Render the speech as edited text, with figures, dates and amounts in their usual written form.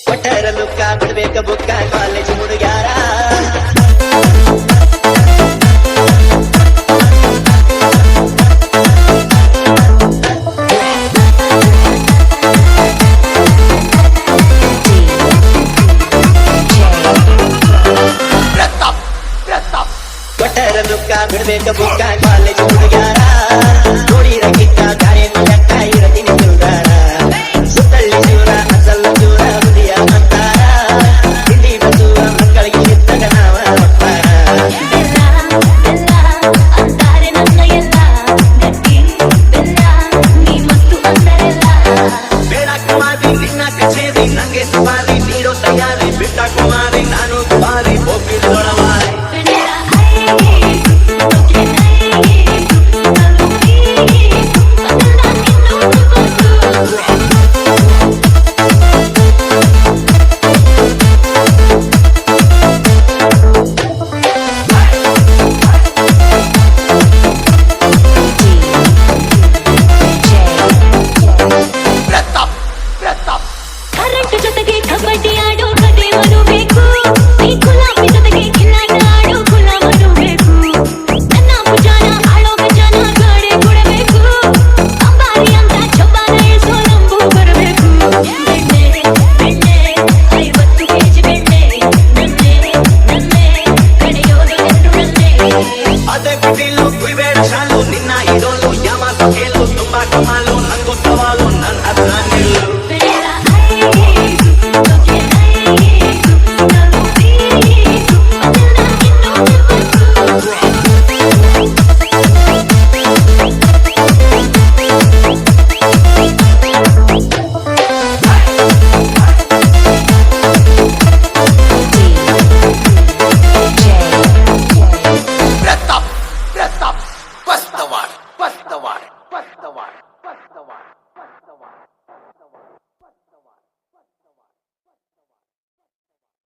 ಕೊಟ್ಟರ ಲುಕ್ಕ ಬಿಡ್ಬೇಕ ಬುಕ್ಕ ಕಾಲೇಜ್ ಹುಡುಗ್ಯಾರ ಕೊಟ್ಟರ ಲುಕ್ಕ ಬಿಡ್ಬೇಕ ಬುಕ್ಕ ಕಾಲೇಜ್ ಹುಡುಗ್ಯಾರ ನೋಡಿರ ಕಿಕ್ಕ ಗಾಡಿ ಲೆಕ್ಕ ಇರತೀನಿ ಚೂರಾರ ಸುತ್ತಳ್ಳಿ ಚೂರ ಅಸಲ್ಲ ಚೂರ ಹುದಿಯ ಅಂತಾರ ಇಲ್ಲಿ ಬಸುವ ಮಕ್ಕಳಿಗೆ ಇದ್ದಾಗ ನಾವ ಅಂತಾರೆ ನನ್ನ ಎಲ್ಲ ಗಟ್ಟಿ ಬೆಲ್ಲ ನೀ ಮಸ್ತು ಅಂತಾರೆಲ್ಲ ಬೇಡಕ್ಕೆ ಮಾಡಿ ನಿನ್ನ ಕಚೇರಿ ನಂಗೆ ಸುಮಾರು